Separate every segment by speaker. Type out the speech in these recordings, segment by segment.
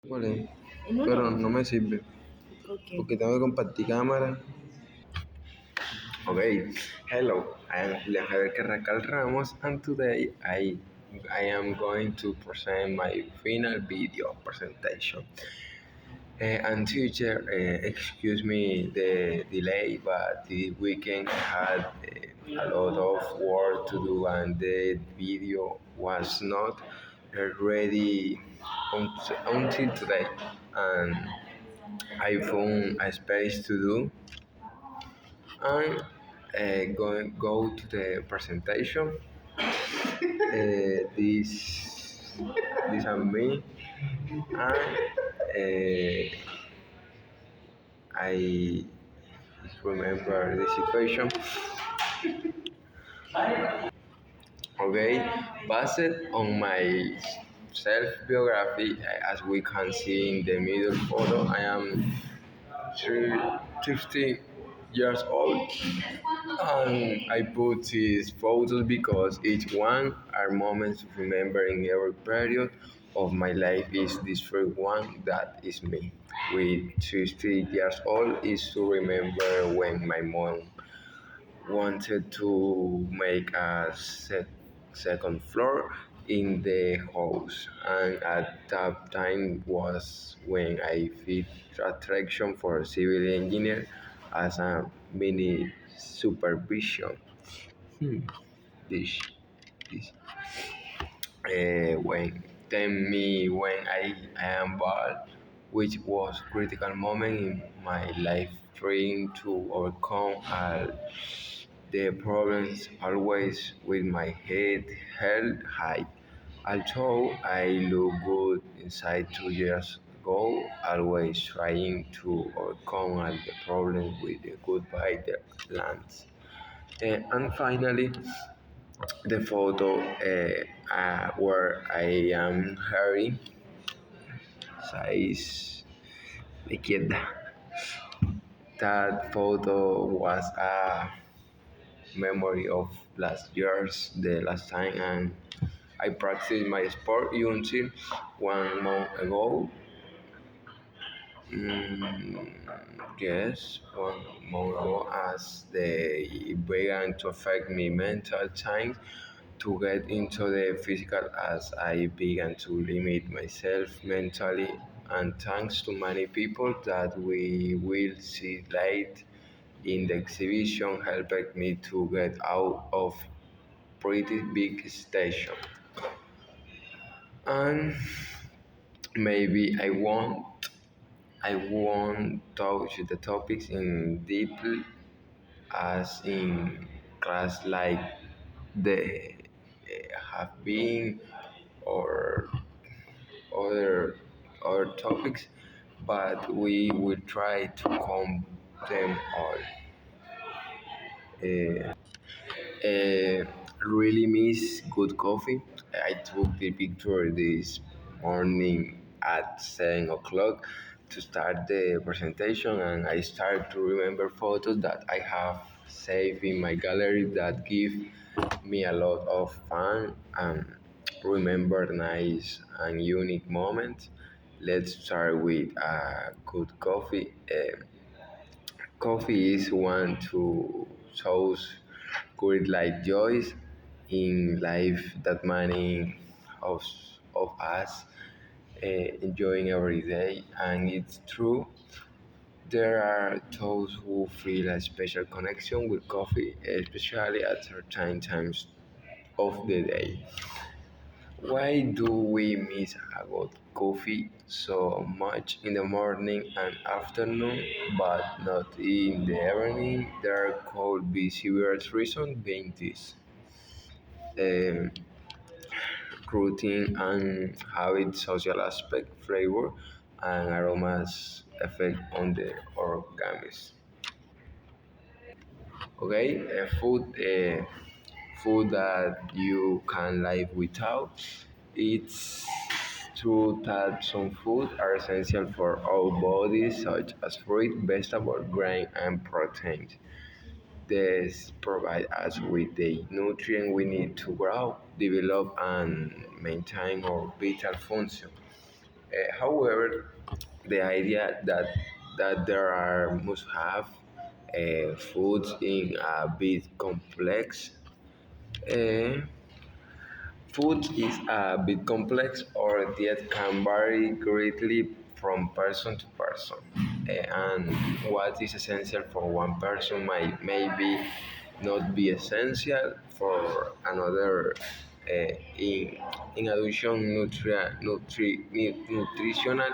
Speaker 1: Vale,
Speaker 2: En
Speaker 1: pero
Speaker 2: uno.
Speaker 1: no me sirve
Speaker 2: Ok.
Speaker 1: porque tengo que compartir cámara. Okay, hello, I am Julian Carrascal Ramos, and today I am going to present my final video presentation. And teacher, excuse me the delay, but the weekend had a lot of work to do, and the video was not ready until today. And I found a space to do and go to the presentation. This and me, and I remember the situation. Okay, based on my self biography, as we can see in the middle photo, I am 50 years old, and I put these photos because each one are moments to remember in every period of my life. Is this first one that is me. With 60 years old is to remember when my mom wanted to make a second floor in the house, and at that time was when I felt attraction for civil engineer as a mini supervision. Hmm. This this when tell me when I am bald, which was critical moment in my life, trying to overcome all the problems always with my head held high. Although I look good inside 2 years ago, always trying to overcome all the problems with the goodbye the lands. And finally, the photo where I am Harry size izquierda. That photo was a memory of last year's the last time, and I practiced my sport until 1 month ago. Mm, yes, 1 month ago, as they began to affect me mental time to get into the physical, as I began to limit myself mentally, and thanks to many people that we will see late in the exhibition helped me to get out of pretty big station. And maybe I won't touch the topics in detail as in class like they have been, or other other topics, but we will try to come them all. Uh, really miss good coffee. I took the picture this morning at 7 o'clock to start the presentation, and I start to remember photos that I have saved in my gallery that give me a lot of fun and remember nice and unique moments. Let's start with good coffee. Coffee is one to shows great like joys in life that many of, of us enjoying every day, and it's true. There are those who feel a special connection with coffee, especially at certain times of the day. Why do we miss a good coffee so much in the morning and afternoon, but not in the evening? There could be serious reasons being this. Um, Routine and habit, social aspect, flavor, and aromas effect on the organism. Okay, food that you can live without. It's true that some food are essential for our bodies, such as fruit, vegetable, grain, and proteins. This provide us with the nutrient we need to grow, develop, and maintain our vital function. However, the idea that there are must have foods in a bit complex. Uh, Food is a bit complex or diet can vary greatly from person to person. And what is essential for one person might maybe not be essential for another. In addition, nutritional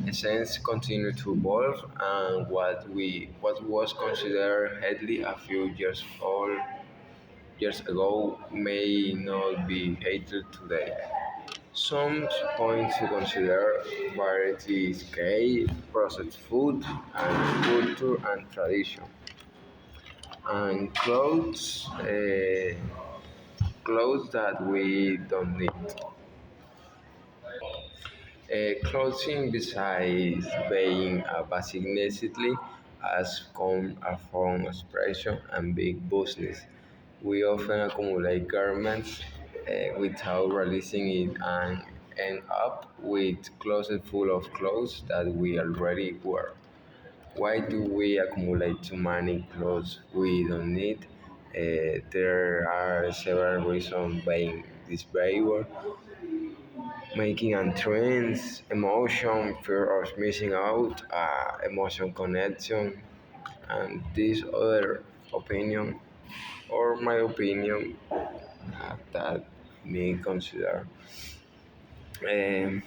Speaker 1: essence continue to evolve, and what was considered healthy a few years ago may not be hated today. Some points to consider variety is key, processed food, and culture and tradition. And clothes that we don't need. Clothing, besides being a basic necessity, has come a form of expression and big business. We often accumulate garments without releasing it and end up with closets full of clothes that we already wear. Why do we accumulate too many clothes we don't need? There are several reasons behind this behavior, making and trends, emotion, fear of missing out, emotion connection, and this other opinion, or my opinion, that me consider. Um,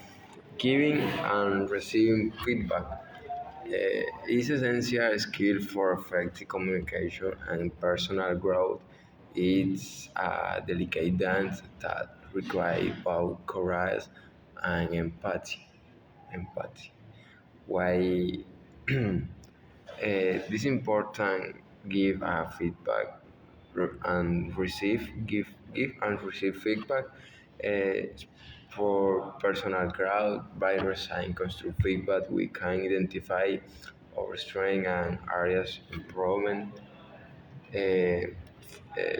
Speaker 1: Giving and receiving feedback is essential skill for effective communication and personal growth. It's a delicate dance that requires both courage and empathy. Empathy. Why this important give a feedback and give and receive feedback uh, for personal growth by receiving constructive feedback we can identify our strengths and areas improvement,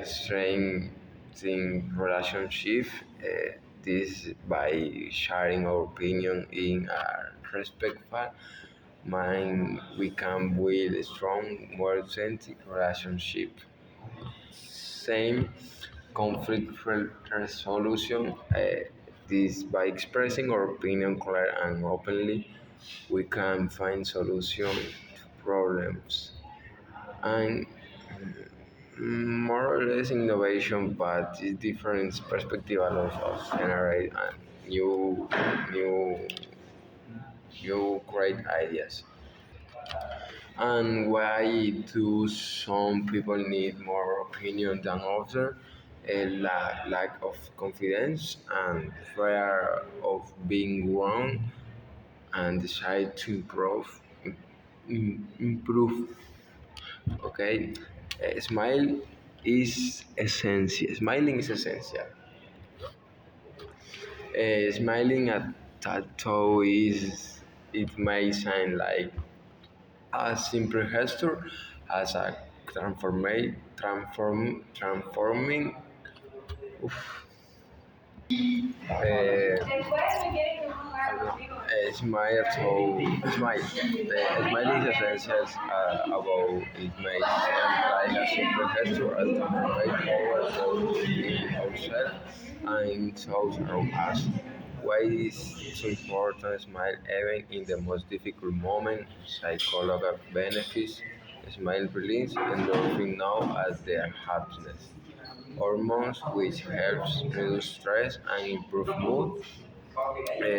Speaker 1: strengthening relationship, this by sharing our opinion in a respectful mind we can build a strong more authentic relationship. Same conflict resolution. This by expressing our opinion clear and openly, we can find solution to problems. And more or less innovation, but it's different perspective allows us generate new, new, new great ideas. And why do some people need more opinion than others? A lack of confidence and fear of being wrong and desire to improve. Okay, smile is essential. Smiling is essential. Smiling at tattoo is it may sound like a simple gesture as a transforming smile so smile. Smiling is essential about it may sound like a simple gesture as transforming ourselves and those around us. Why is so important smile even in the most difficult moment? Psychological benefits. Smile release endorphin now as their happiness hormones which helps reduce stress and improve mood.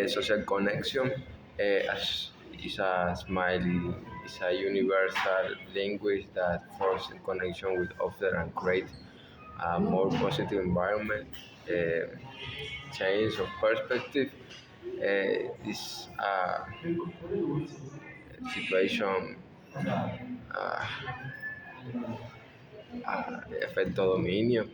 Speaker 1: Social connection as is a smile is a universal language that forces connection with others and create a more positive environment. Change of perspective is a situation efecto dominio.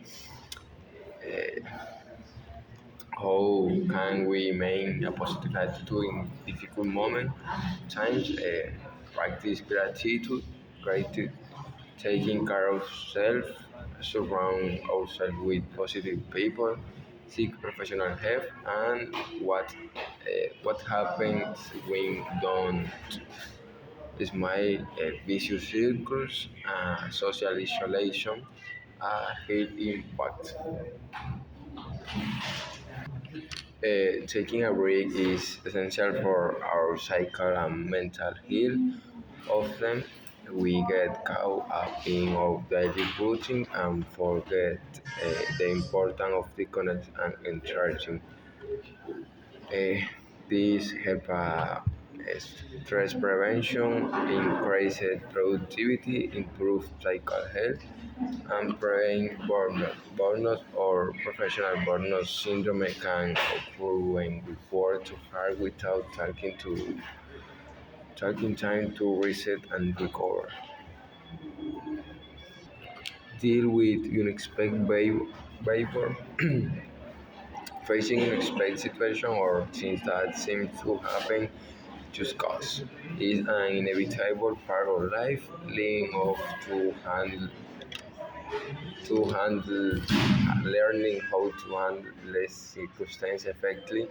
Speaker 1: How can we maintain a positive attitude in difficult moments? Times practice gratitude, taking care of self, surround ourselves with positive people, seek professional help, and what happens when don't smile, vicious circles, social isolation, health impact. Taking a break is essential for our psychical and mental health. Often we get caught up in our daily routine and forget the importance of reconnect and recharging. Uh, this help stress prevention, increase productivity, improve psychical health, and prevent burnout. Burnout or professional burnout syndrome can occur when we work too hard without taking time to reset and recover. Deal with unexpected behavior, facing unexpected situation or things that seem to happen just cause is an inevitable part of life, leading off to handle learning how to handle less circumstances effectively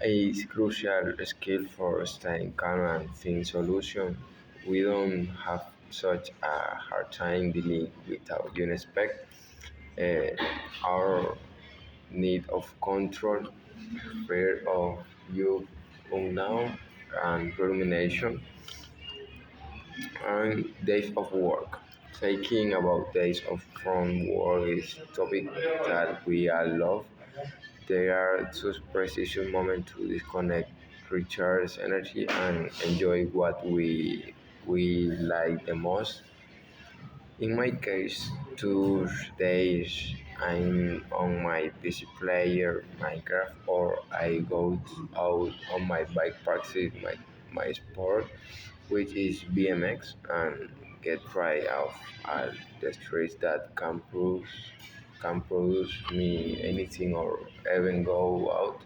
Speaker 1: is crucial skill for staying calm and finding solution. We don't have such a hard time dealing without unexpected. Our need of control, fear of you unknown, and rumination, and days of work. Thinking about days of from work is topic that we all love. They are such precious moments to disconnect, recharge energy, and enjoy what we like the most. In my case, Tuesdays I'm on my PC player Minecraft, or I go out on my bike practice my sport, which is BMX, and get right off at the streets that can produce me anything, or even go out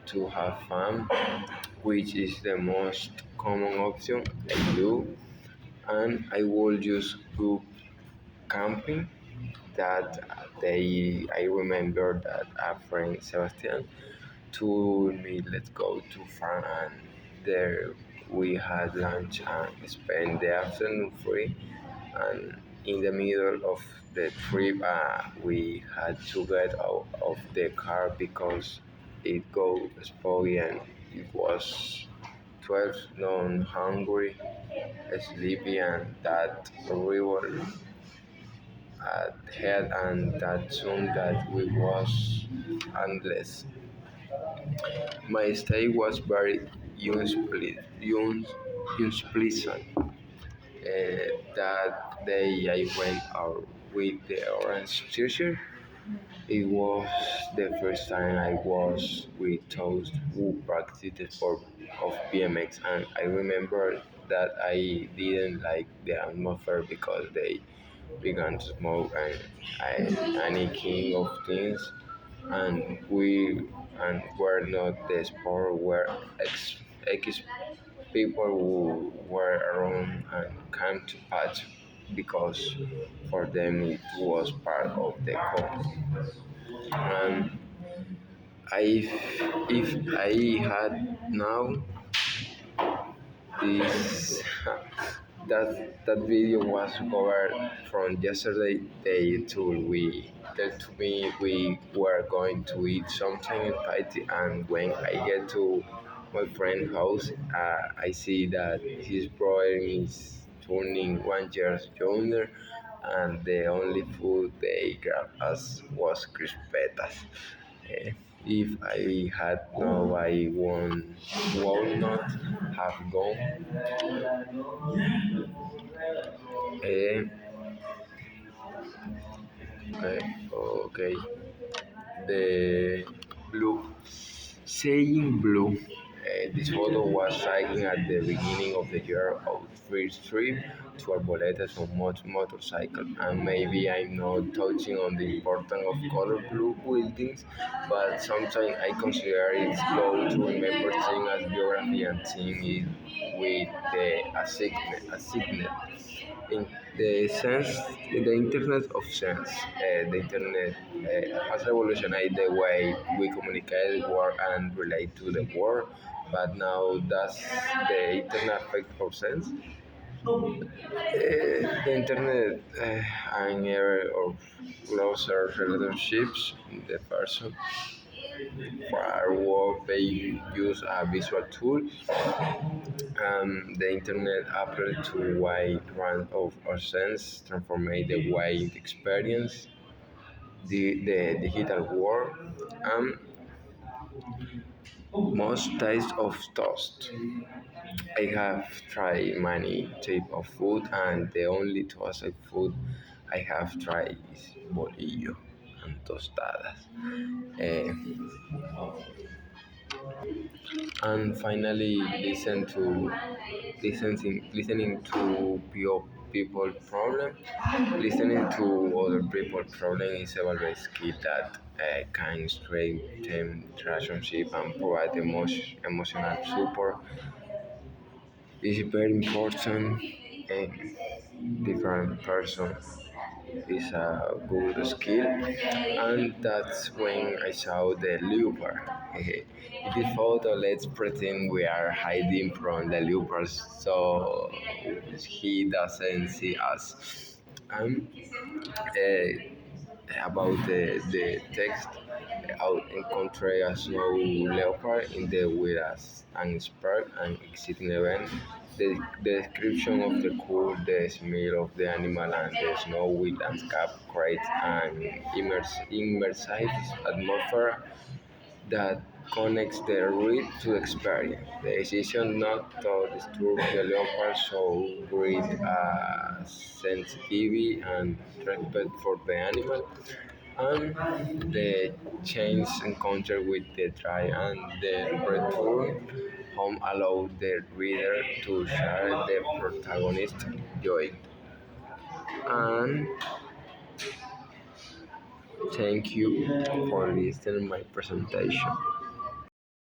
Speaker 1: to have fun, which is the most common option I do. And I will just go camping that day. I remember that a friend Sebastian told me let's go to farm, and there we had lunch and spent the afternoon free. And in the middle of the trip, we had to get out of the car because it got spoiled, and it was 12 non hungry, sleepy, and that horrible head, and that soon that we was endless. My stay was very unpleasant. That day I went out with the orange t-shirt. It was the first time I was with those who practiced the sport of BMX, and I remember that I didn't like the atmosphere because they began to smoke any king of things, and were not the sport where ex people who were around and came to patch because for them it was part of the course. And I, if I had now this that video was covered from yesterday. They told to me we were going to eat something in party, and when I get to my friend's house, I see that his brother is turning 1 year younger, and the only food they grabbed us was crispetas. Eh, if I had known, I would not have gone. Eh, okay, okay. The blue, saying blue. This photo was taken at the beginning of the year of first trip to Arboletas on motorcycle, and maybe I'm not touching on the importance of color blue buildings, but sometimes I consider it slow to remember things as geography and seeing it with the a signal. in the sense, the internet of sense. The internet has revolutionized the way we communicate, work, and relate to the world. But now, does the internet affect our sense? The internet an era of closer relationships. The person for work they use a visual tool. The internet appeared to wide range of our sense, transforming the way we experience the digital world. And most types of toast. I have tried many types of food, and the only toasted food I have tried is bolillo and tostadas. Eh, and finally, listening to people problem. Listening to other people problem is a valuable skill that can strengthen relationship and provide emotional support. It's very important in different person is a good skill, and that's when I saw the leopard. In this photo, let's pretend we are hiding from the leopard so he doesn't see us. And about the text, out encounter a snow leopard in the wilderness and spark and exciting event. The description of the cool, the smell of the animal, and the snowy landscape create an immersive atmosphere that connects the reader to the experience. The decision not to disturb the leopard so breed sensitivity and respect for the animal, and the chance encounter with the try and the return home allow the reader to share the protagonist joy. And thank you for listening my presentation.